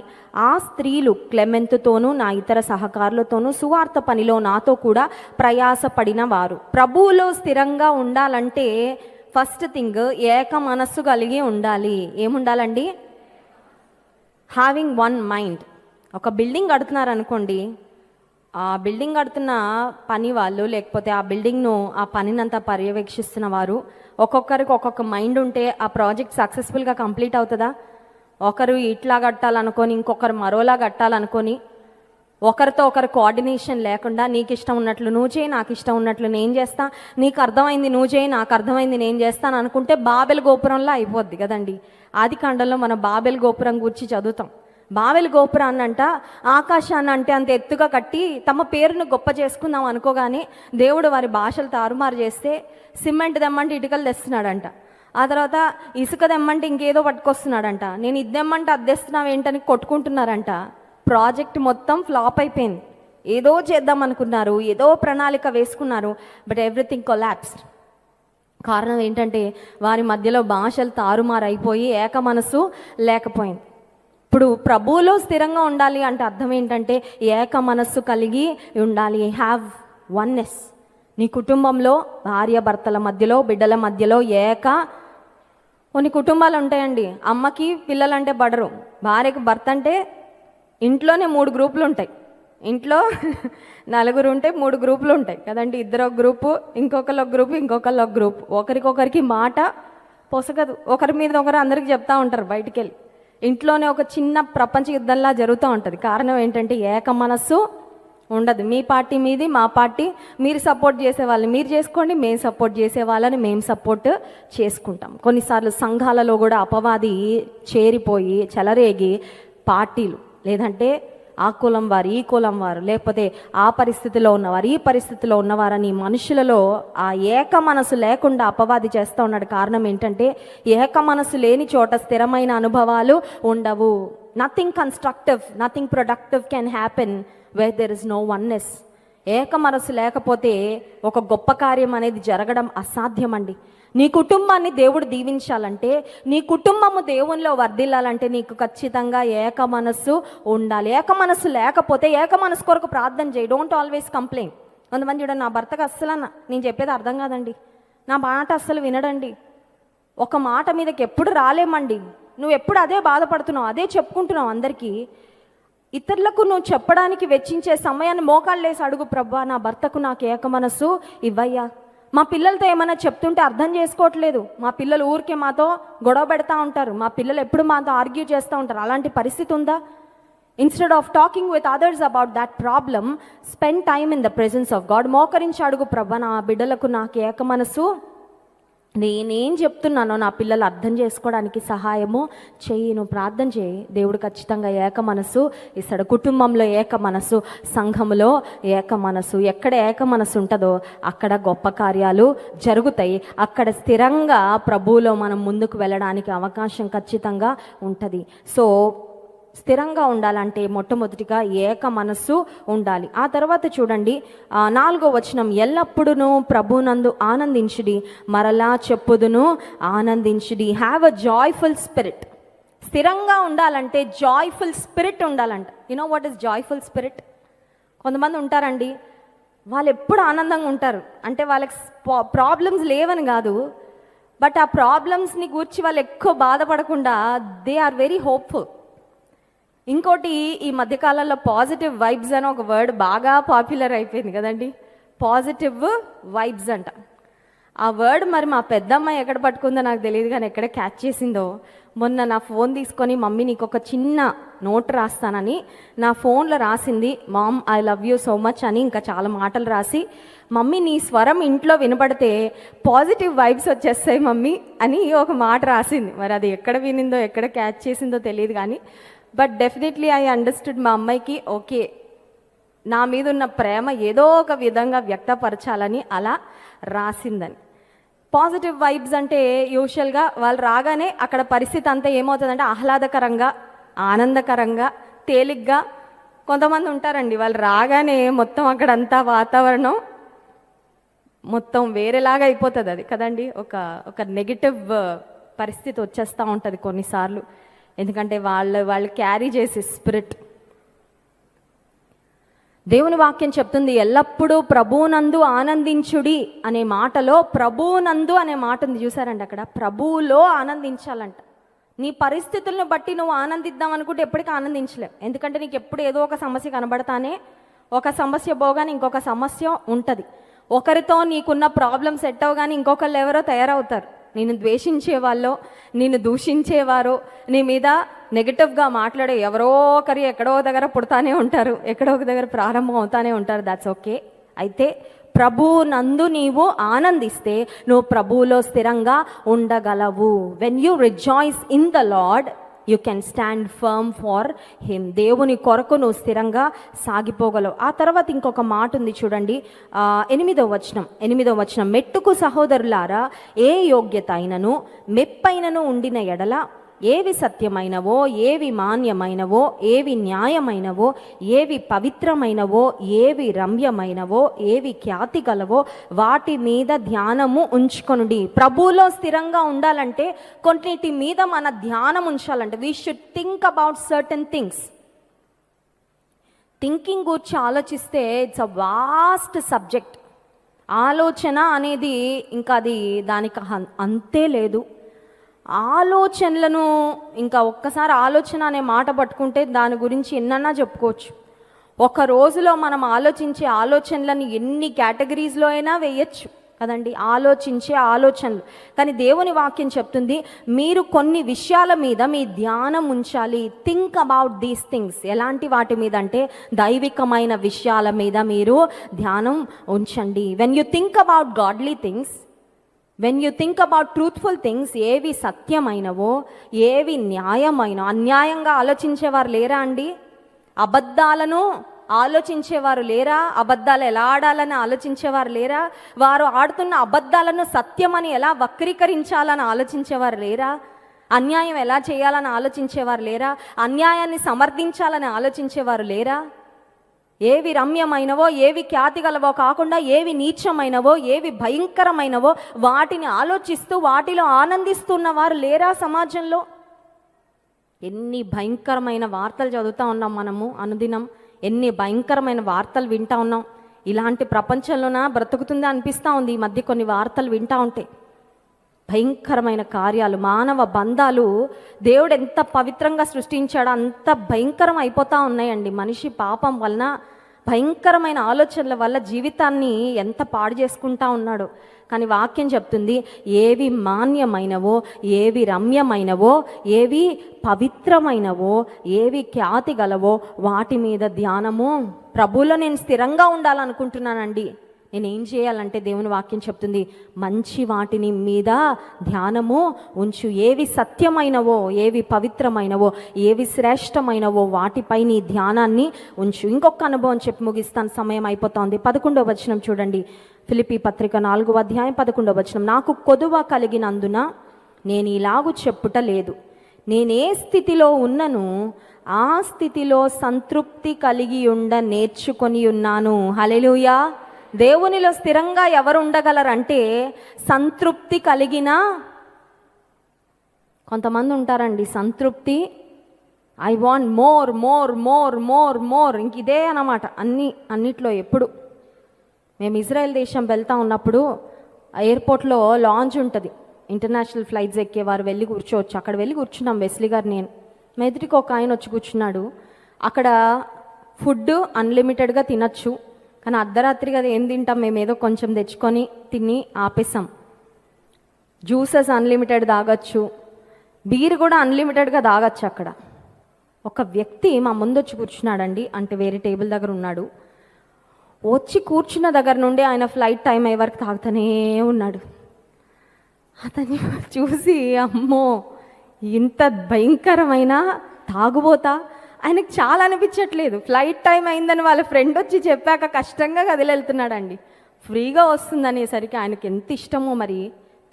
ఆ స్త్రీలు క్లెమెంతుతోనూ నా ఇతర సహకారులతోనూ సువార్త పనిలో నాతో కూడా ప్రయాసపడిన వారు. ప్రభువులో స్థిరంగా ఉండాలంటే ఫస్ట్ థింగ్ ఏక మనస్సు కలిగి ఉండాలి. ఏముండాలండి? Having one mind. ఒక బిల్డింగ్ కడుతున్నారనుకోండి, ఆ బిల్డింగ్ కడుతున్న పని వాళ్ళు, లేకపోతే ఆ బిల్డింగ్ను ఆ పనినంతా పర్యవేక్షిస్తున్న వారు, ఒక్కొక్కరికి ఒక్కొక్క మైండ్ ఉంటే ఆ ప్రాజెక్ట్ సక్సెస్ఫుల్గా కంప్లీట్ అవుతుందా? ఒకరు ఇట్లా కట్టాలనుకొని ఇంకొకరు మరోలా కట్టాలనుకొని ఒకరితో ఒకరు కోఆర్డినేషన్ లేకుండా నీకు ఇష్టం ఉన్నట్లు నువ్వు చేయి, నాకు ఇష్టం ఉన్నట్లు నేను చేస్తా, నీకు అర్థమైంది నువ్వు చేయి, నాకు అర్థమైంది నేను చేస్తాను అనుకుంటే బాబెల్ గోపురంలో అయిపోద్ది కదండి. ఆది కాండంలో మనం బాబెల్ గోపురం గురించి చదువుతాం. బాబెల్ గోపురాన్ని అంట ఆకాశాన్ని అంటే అంత ఎత్తుగా కట్టి తమ పేరును గొప్ప చేసుకుందాం అనుకోగానే దేవుడు వారి భాషలు తారుమారు చేస్తే సిమెంట్ తెమ్మంటే ఇటుకలు తెస్తున్నాడంట. ఆ తర్వాత ఇసుక తెమ్మంటే ఇంకేదో పట్టుకొస్తున్నాడంట. నేను ఇది తెమ్మంటే అద్దెస్తున్నావు ఏంటని కొట్టుకుంటున్నారంట. ప్రాజెక్ట్ మొత్తం ఫ్లాప్ అయిపోయింది. ఏదో చేద్దాం అనుకున్నారు, ఏదో ప్రణాళిక వేసుకున్నారు, బట్ ఎవ్రీథింగ్ కొలాప్స్డ్. కారణం ఏంటంటే వారి మధ్యలో భాషలు తారుమారైపోయి ఏక మనసు లేకపోయింది. ఇప్పుడు ప్రభువులో స్థిరంగా ఉండాలి అంటే అర్థం ఏంటంటే ఏక మనస్సు కలిగి ఉండాలి. Have oneness. నీ కుటుంబంలో భార్య భర్తల మధ్యలో, బిడ్డల మధ్యలో కొన్ని కుటుంబాలు ఉంటాయండి, అమ్మకి పిల్లలంటే పడరు, భార్యకి భర్త అంటే ఇంట్లోనే 3 గ్రూపులు ఉంటాయి. ఇంట్లో 4 ఉంటే 3 గ్రూపులు ఉంటాయి కదండి. ఇద్దరు ఒక గ్రూపు, ఇంకొకరు ఒక గ్రూపు, ఇంకొకరు ఒక గ్రూప్. ఒకరికొకరికి మాట పొసగదు, ఒకరి మీద ఒకరు అందరికి చెప్తా ఉంటారు బయటికి వెళ్ళి. ఇంట్లోనే ఒక చిన్న ప్రపంచ యుద్ధంలా జరుగుతూ ఉంటుంది. కారణం ఏంటంటే ఏక మనస్సు ఉండదు. మీ పార్టీ మీది, మా పార్టీ, మీరు సపోర్ట్ చేసే వాళ్ళని మీరు చేసుకోండి, మేము సపోర్ట్ చేసే వాళ్ళని మేము సపోర్ట్ చేసుకుంటాం. కొన్నిసార్లు సంఘాలలో కూడా అపవాది చేరిపోయి చెలరేగి పార్టీలు, లేదంటే ఆ కులం వారు, ఈ కులం వారు, లేకపోతే ఆ పరిస్థితిలో ఉన్నవారు, ఈ పరిస్థితిలో ఉన్నవారని మనుషులలో ఆ ఏక మనసు లేకుండా అపవాది చేస్తూ ఉన్నాడు. కారణం ఏంటంటే ఏక మనసు లేని చోట స్థిరమైన అనుభవాలు ఉండవు. Nothing constructive, nothing productive can happen where there is no oneness. ఏక మనసు లేకపోతే ఒక గొప్ప కార్యం అనేది జరగడం అసాధ్యం అండి. నీ కుటుంబాన్ని దేవుడు దీవించాలంటే, నీ కుటుంబము దేవునిలో వర్ధిల్లాలంటే నీకు ఖచ్చితంగా ఏక మనస్సు ఉండాలి. ఏక మనస్సు లేకపోతే ఏక మనసు కొరకు ప్రార్థన చేయి. Don't always complaint. కొంతమంది చూడండి, నా భర్తకు అస్సలు నేను చెప్పేది అర్థం కాదండి, నా మాట అస్సలు వినడండి, ఒక మాట మీదకి ఎప్పుడు రాలేమండి, నువ్వు ఎప్పుడు అదే బాధపడుతున్నావు, అదే చెప్పుకుంటున్నావు అందరికీ. ఇతరులకు నువ్వు చెప్పడానికి వెచ్చించే సమయాన్ని మోకాళ్ళేసి అడుగు, ప్రభా నా భర్తకు నాకు ఏక మనస్సు ఇవ్వయ్యా. మా పిల్లలతో ఏమైనా చెప్తుంటే అర్థం చేసుకోవట్లేదు, మా పిల్లలు ఊరికే మాతో గొడవ పెడతా ఉంటారు, మా పిల్లలు ఎప్పుడు మాతో ఆర్గ్యూ చేస్తూ ఉంటారు, అలాంటి పరిస్థితి ఉందా? Instead of talking with others about that problem, spend time in the presence of God. మోకరించి అడుగు, ప్రభా నా బిడ్డలకు నాకు ఏక మనసు, నేనేం చెప్తున్నానో నా పిల్లలు అర్థం చేసుకోవడానికి సహాయము చెయ్యి. నువ్వు ప్రార్థన చేయి, దేవుడు ఖచ్చితంగా ఏక మనసు ఇస్తాడు. కుటుంబంలో ఏక మనసు, సంఘములో ఏక మనసు. ఎక్కడ ఏక మనసు ఉంటుందో అక్కడ గొప్ప కార్యాలు జరుగుతాయి. అక్కడ స్థిరంగా ప్రభువులో మనం ముందుకు వెళ్ళడానికి అవకాశం ఖచ్చితంగా ఉంటుంది. సో స్థిరంగా ఉండాలంటే మొట్టమొదటిగా ఏక మనస్సు ఉండాలి. ఆ తర్వాత చూడండి 4వ వచనం, ఎల్లప్పుడూ ప్రభునందు ఆనందించుడి, మరలా చెప్పుదును ఆనందించుడి. Have a joyful spirit. స్థిరంగా ఉండాలంటే జాయ్ఫుల్ స్పిరిట్ ఉండాలంట. You know what is joyful spirit? కొంతమంది ఉంటారండి, వాళ్ళు ఎప్పుడు ఆనందంగా ఉంటారు, అంటే వాళ్ళకి ప్రాబ్లమ్స్ లేవని కాదు, బట్ ఆ ప్రాబ్లమ్స్ని గూర్చి వాళ్ళు ఎక్కువ బాధపడకుండా దే ఆర్ వెరీ హోప్ఫుల్. ఇంకోటి, ఈ మధ్యకాలంలో పాజిటివ్ వైబ్స్ అని ఒక వర్డ్ బాగా పాపులర్ అయిపోయింది కదండి. పాజిటివ్ వైబ్స్ అంట. ఆ వర్డ్ మరి మా పెద్దమ్మాయి ఎక్కడ పట్టుకుందో నాకు తెలియదు, కానీ ఎక్కడ క్యాచ్ చేసిందో, మొన్న నా ఫోన్ తీసుకొని మమ్మీ నీకు ఒక చిన్న నోట్ రాస్తానని నా ఫోన్లో రాసింది. Mom I love you so much అని ఇంకా చాలా మాటలు రాసి, మమ్మీ నీ స్వరం ఇంట్లో వినపడితే పాజిటివ్ వైబ్స్ వచ్చేస్తాయి మమ్మీ అని ఒక మాట రాసింది. మరి అది ఎక్కడ వినిందో ఎక్కడ క్యాచ్ చేసిందో తెలియదు, కానీ బట్ డెఫినెట్లీ ఐ అండర్స్టూడ్. మా అమ్మాయికి ఓకే, నా మీద ఉన్న ప్రేమ ఏదో ఒక విధంగా వ్యక్తపరచాలని అలా రాసిందని. పాజిటివ్ వైబ్స్ అంటే యూజువల్గా వాళ్ళు రాగానే అక్కడ పరిస్థితి అంతా ఏమవుతుందంటే ఆహ్లాదకరంగా, ఆనందకరంగా, తేలిగ్గా. కొంతమంది ఉంటారండి, వాళ్ళు రాగానే మొత్తం అక్కడంతా వాతావరణం మొత్తం వేరేలాగా అయిపోతుంది అది కదండి. ఒక నెగిటివ్ పరిస్థితి వచ్చేస్తూ ఉంటుంది కొన్నిసార్లు, ఎందుకంటే వాళ్ళు క్యారీ చేసే స్పిరిట్. దేవుని వాక్యం చెప్తుంది ఎల్లప్పుడూ ప్రభువునందు ఆనందించుడి అనే మాటలో ప్రభువునందు అనే మాట ఉంది చూసారండి. అక్కడ ప్రభువులో ఆనందించాలంట. నీ పరిస్థితులను బట్టి నువ్వు ఆనందిద్దాం అనుకుంటే ఎప్పటికీ ఆనందించలేవు, ఎందుకంటే నీకు ఎప్పుడు ఏదో ఒక సమస్య కనబడతానే ఒక సమస్య పోగానే ఇంకొక సమస్య ఉంటుంది. ఒకరితో నీకున్న ప్రాబ్లం సెట్ అవగానే ఇంకొకళ్ళు ఎవరో తయారవుతారు. నేను ద్వేషించే వాళ్ళు, నేను దూషించేవారు, నీ మీద నెగిటివ్గా మాట్లాడే ఎవరో ఒకరి ఎక్కడో దగ్గర పుడతానే ఉంటారు, ఎక్కడో ఒక దగ్గర ప్రారంభం అవుతానే ఉంటారు. That's okay. అయితే ప్రభువు నందు నీవు ఆనందిస్తే నువ్వు ప్రభువులో స్థిరంగా ఉండగలవు. When you rejoice in the lord you can stand firm for him. దేవుని కొరకు నువ్వు స్థిరంగా సాగిపోగలవు. ఆ తర్వాత ఇంకొక మాట ఉంది చూడండి, 8వ వచనం, మెట్టుకు సహోదరులారా, ఏ యోగ్యత అయినను మెప్పైనను ఉండిన ఎడల, ఏవి సత్యమైనవో, ఏవి మాన్యమైనవో, ఏవి న్యాయమైనవో, ఏవి పవిత్రమైనవో, ఏవి రమ్యమైనవో, ఏవి ఖ్యాతి గలవో వాటి మీద ధ్యానము ఉంచుకొనుడి. ప్రభువులో స్థిరంగా ఉండాలంటే కొన్నిటి మీద మన ధ్యానం ఉంచాలంటే we should think about certain things. Thinking గురించి ఆలోచిస్తే ఇట్స్ అ వాస్ట్ సబ్జెక్ట్. ఆలోచన అనేది ఇంకా అది దానికి అంతే లేదు. ఆలోచనలను ఇంకా ఒక్కసారి ఆలోచన అనే మాట పట్టుకుంటే దాని గురించి ఎన్నన్నా చెప్పుకోవచ్చు. ఒక రోజులో మనం ఆలోచించే ఆలోచనలను ఎన్ని కేటగిరీస్లో అయినా వేయచ్చు కదండి, ఆలోచించే ఆలోచనలు. కానీ దేవుని వాక్యం చెప్తుంది, మీరు కొన్ని విషయాల మీద మీ ధ్యానం ఉంచాలి. Think about these things. ఎలాంటి వాటి మీద అంటే దైవికమైన విషయాల మీద మీరు ధ్యానం ఉంచండి. When you think about godly things, when you think about truthful things, ఏవి సత్యమైనవో, ఏవి న్యాయమైనో. అన్యాయంగా ఆలోచించేవారు లేరా అండి? అబద్ధాలను ఆలోచించేవారు లేరా? అబద్ధాలు ఎలా ఆడాలని ఆలోచించేవారు లేరా? వారు ఆడుతున్న అబద్ధాలను సత్యమని ఎలా వక్రీకరించాలని ఆలోచించేవారు లేరా? అన్యాయం ఎలా చేయాలని ఆలోచించేవారు లేరా? అన్యాయాన్ని సమర్థించాలని ఆలోచించేవారు లేరా? ఏవి రమ్యమైనవో, ఏవి ఖ్యాతి గలవో కాకుండా ఏవి నీచమైనవో, ఏవి భయంకరమైనవో వాటిని ఆలోచిస్తూ వాటిలో ఆనందిస్తున్న వారు లేరా సమాజంలో? ఎన్ని భయంకరమైన వార్తలు చదువుతూ ఉన్నాం మనము అనుదినం, ఎన్ని భయంకరమైన వార్తలు వింటూ ఉన్నాం. ఇలాంటి ప్రపంచంలోన బ్రతుకుతుందా అనిపిస్తూ ఉంది ఈ మధ్య కొన్ని వార్తలు వింటూ ఉంటే. భయంకరమైన కార్యాలు, మానవ బంధాలు దేవుడు ఎంత పవిత్రంగా సృష్టించాడో అంత భయంకరం అయిపోతూ ఉన్నాయండి. మనిషి పాపం వలన, భయంకరమైన ఆలోచనల వల్ల జీవితాన్ని ఎంత పాడు చేసుకుంటా ఉన్నాడు. కానీ వాక్యం చెప్తుంది, ఏవి మాన్యమైనవో, ఏవి రమ్యమైనవో, ఏవి పవిత్రమైనవో, ఏవి ఖ్యాతి గలవో వాటి మీద ధ్యానము. ప్రభువులో నేను స్థిరంగా ఉండాలనుకుంటున్నానండి, నేనేం చేయాలంటే దేవుని వాక్యం చెప్తుంది, మంచి వాటిని మీద ధ్యానము ఉంచు. ఏవి సత్యమైనవో, ఏవి పవిత్రమైనవో, ఏవి శ్రేష్టమైనవో వాటిపై నీ ధ్యానాన్ని ఉంచు. ఇంకొక అనుభవం చెప్పి ముగిస్తాను, సమయం అయిపోతుంది. 11వ వచనం చూడండి, ఫిలిప్పీ పత్రిక 4వ అధ్యాయం 11వ వచనం. నాకు కొదువ కలిగినందున నేను ఇలాగు చెప్పుట లేదు, నేనే స్థితిలో ఉన్నను ఆ స్థితిలో సంతృప్తి కలిగి ఉండ నేర్చుకొని ఉన్నాను. హల్లెలూయా. దేవునిలో స్థిరంగా ఎవరు ఉండగలరంటే సంతృప్తి కలిగిన. కొంతమంది ఉంటారండి సంతృప్తి, I want more more more more more, ఇంక ఇదే అన్నమాట అన్నిట్లో. ఎప్పుడు మేము ఇజ్రాయెల్ దేశం వెళ్తూ ఉన్నప్పుడు ఎయిర్పోర్ట్లో లాంజ్ ఉంటుంది, ఇంటర్నేషనల్ ఫ్లైట్స్ ఎక్కేవారు వెళ్ళి కూర్చోవచ్చు. అక్కడ వెళ్ళి కూర్చున్నాం వెస్లీ గారు, నేను. మెదిటికి ఒక ఆయన వచ్చి కూర్చున్నాడు. అక్కడ ఫుడ్ అన్లిమిటెడ్గా తినచ్చు, కానీ అర్ధరాత్రి కదా ఏం తింటాం, మేము ఏదో కొంచెం తెచ్చుకొని తిని ఆపేసాం. జ్యూసెస్ అన్లిమిటెడ్ తాగొచ్చు, బీర్ కూడా అన్లిమిటెడ్గా తాగొచ్చు. అక్కడ ఒక వ్యక్తి మా ముందు వచ్చి కూర్చున్నాడండి, అంటే వేరే టేబుల్ దగ్గర ఉన్నాడు. వచ్చి కూర్చున్న దగ్గర నుండి ఆయన ఫ్లైట్ టైం అయ్యే వరకు తాగుతూనే ఉన్నాడు. అతన్ని చూసి అమ్మో ఇంత భయంకరమైన తాగుబోతా, ఆయనకు చాలా అనిపించట్లేదు. ఫ్లైట్ టైం అయిందని వాళ్ళ ఫ్రెండ్ వచ్చి చెప్పాక కష్టంగా కదిలెళ్తున్నాడండి. ఫ్రీగా వస్తుంది అనేసరికి ఆయనకి ఎంత ఇష్టమో మరి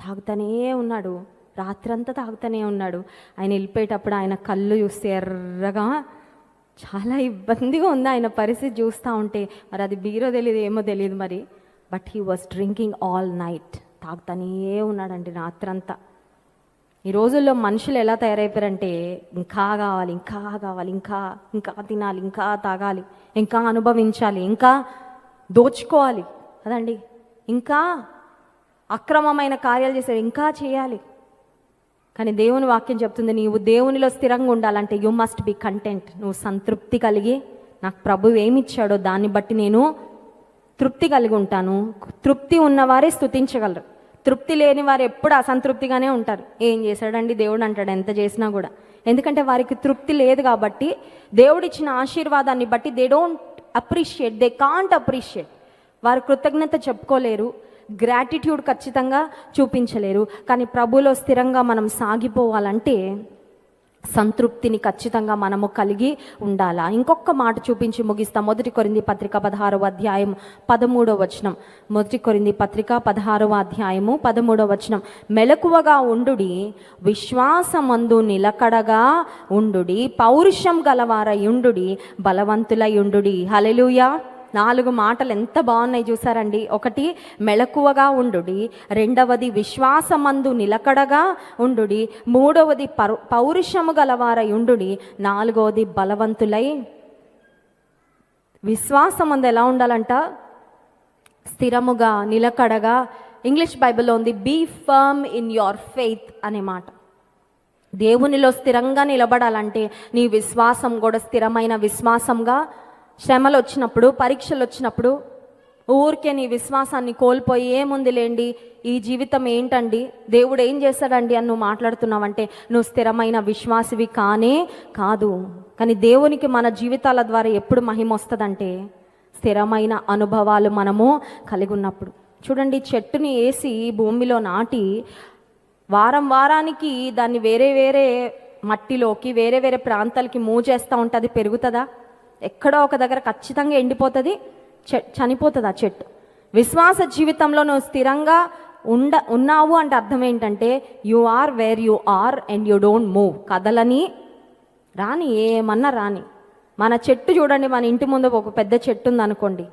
తాగుతూనే ఉన్నాడు, రాత్రంతా తాగుతూనే ఉన్నాడు. ఆయన వెళ్ళిపోయేటప్పుడు ఆయన కళ్ళు చూస్తే ఎర్రగా, చాలా ఇబ్బందిగా ఉంది ఆయన పరిస్థితి చూస్తూ ఉంటే. మరి అది బీరో తెలియదు ఏమో తెలియదు మరి, but he was drinking all night. తాగుతూనే ఉన్నాడండి రాత్రంతా. ఈ రోజుల్లో మనుషులు ఎలా తయారైపోయారంటే ఇంకా కావాలి, ఇంకా కావాలి, ఇంకా ఇంకా తినాలి, ఇంకా తాగాలి, ఇంకా అనుభవించాలి, ఇంకా దోచుకోవాలి కదండి, ఇంకా అక్రమమైన కార్యాలు చేసే ఇంకా చేయాలి. కానీ దేవుని వాక్యం చెప్తుంది, నీవు దేవునిలో స్థిరంగా ఉండాలంటే యు మస్ట్ బి కంటెంట్. నువ్వు సంతృప్తి కలిగి నాకు ప్రభువు ఏమి ఇచ్చాడో దాన్ని బట్టి నేను తృప్తి కలిగి ఉంటాను. తృప్తి ఉన్నవారే స్తుతించగలరు. తృప్తి లేని వారు ఎప్పుడు అసంతృప్తిగానే ఉంటారు. ఏం చేశాడండి దేవుడు అంటాడు ఎంత చేసినా కూడా. ఎందుకంటే వారికి తృప్తి లేదు కాబట్టి, దేవుడిచ్చిన ఆశీర్వాదాన్ని బట్టి they don't appreciate, they can't appreciate. వారు కృతజ్ఞత చెప్పుకోలేరు, గ్రాటిట్యూడ్ ఖచ్చితంగా చూపించలేరు. కానీ ప్రభులో స్థిరంగా మనం సాగిపోవాలంటే సంతృప్తిని ఖచ్చితంగా మనము కలిగి ఉండాలా. ఇంకొక మాట చూపించి ముగిస్తాం. 1 కొరింథీ పత్రిక 16వ అధ్యాయం 13వ వచనం. 1 కొరింథీ పత్రిక 16వ అధ్యాయము 13వ వచనం. మెలకువగా ఉండుడి, విశ్వాసమందు నిలకడగా ఉండుడి, పౌరుషం గలవారై ఉండుడి, బలవంతులై ఉండుడి. హల్లెలూయా. 4 మాటలు ఎంత బాగున్నాయి చూసారండి. 1 మెలకువగా ఉండుడి, 2వది విశ్వాసమందు నిలకడగా ఉండుడి, 3వది పౌరుషము గలవారై ఉండుడి, 4వది బలవంతులై. విశ్వాసమందు ఎలా ఉండాలంట? స్థిరముగా, నిలకడగా. ఇంగ్లీష్ బైబిల్లో ఉంది be firm in your faith అనే మాట. దేవునిలో స్థిరంగా నిలబడాలంటే నీ విశ్వాసం కూడా స్థిరమైన విశ్వాసంగా, శ్రమలు వచ్చినప్పుడు, పరీక్షలు వచ్చినప్పుడు ఊరికే నీ విశ్వాసాన్ని కోల్పోయి ఏముంది లేండి, ఈ జీవితం ఏంటండి, దేవుడు ఏం చేశాడండి అని నువ్వు మాట్లాడుతున్నావంటే నువ్వు స్థిరమైన విశ్వాసివి కానే కాదు. కానీ దేవునికి మన జీవితాల ద్వారా ఎప్పుడు మహిమ వస్తుందంటే స్థిరమైన అనుభవాలు మనము కలిగి ఉన్నప్పుడు. చూడండి, చెట్టుని వేసి భూమిలో నాటి వారానికి దాన్ని వేరే వేరే మట్టిలోకి, వేరే వేరే ప్రాంతాలకి మూవ్ చేస్తూ ఉంటే అది పెరుగుతుందా? ఎక్కడో ఒక దగ్గర ఖచ్చితంగా ఎండిపోతుంది, చనిపోతుంది ఆ చెట్టు. విశ్వాస జీవితంలో నువ్వు స్థిరంగా ఉన్నావు అంటే అర్థం ఏంటంటే you are where you are and you don't move. కదలని రాని, ఏమన్నా రాని. మన చెట్టు చూడండి, మన ఇంటి ముందు ఒక పెద్ద చెట్టు ఉందనుకోండి,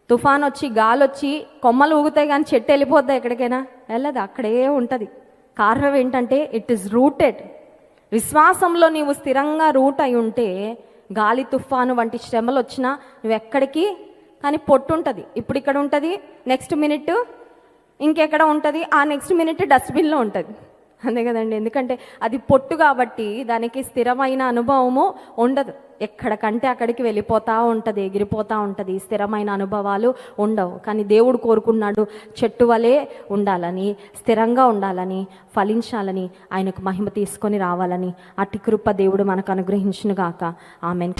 తుఫాన్ వచ్చి గాలి వచ్చి కొమ్మలు ఊగుతాయి కానీ చెట్టు వెళ్ళిపోద్దా ఎక్కడికైనా? వెళ్ళదు, అక్కడే ఉంటుంది. కారణం ఏంటంటే ఇట్ ఈస్ రూటెడ్. విశ్వాసంలో నీవు స్థిరంగా రూట్ అయి ఉంటే గాలి, తుఫాను వంటి శ్రమలు వచ్చినా నువ్వు ఎక్కడికి, కానీ పొట్టు ఉంటుంది. ఇప్పుడు ఇక్కడ ఉంటుంది, నెక్స్ట్ మినిట్ ఇంకెక్కడ ఉంటుంది, ఆ నెక్స్ట్ మినిట్ డస్ట్బిన్లో ఉంటుంది. అంతే కదండి. ఎందుకంటే అది పొట్టు కాబట్టి దానికి స్థిరమైన అనుభవము ఉండదు. ఎక్కడికంటే అక్కడికి వెళ్ళిపోతూ ఉంటుంది, ఎగిరిపోతూ ఉంటుంది. స్థిరమైన అనుభవాలు ఉండవు. కానీ దేవుడు కోరుకున్నాడు చెట్టు వలె ఉండాలని, స్థిరంగా ఉండాలని, ఫలించాలని, ఆయనకు మహిమ తీసుకొని రావాలని. అట్టి కృప దేవుడు మనకు అనుగ్రహించును గాక. ఆమెన్.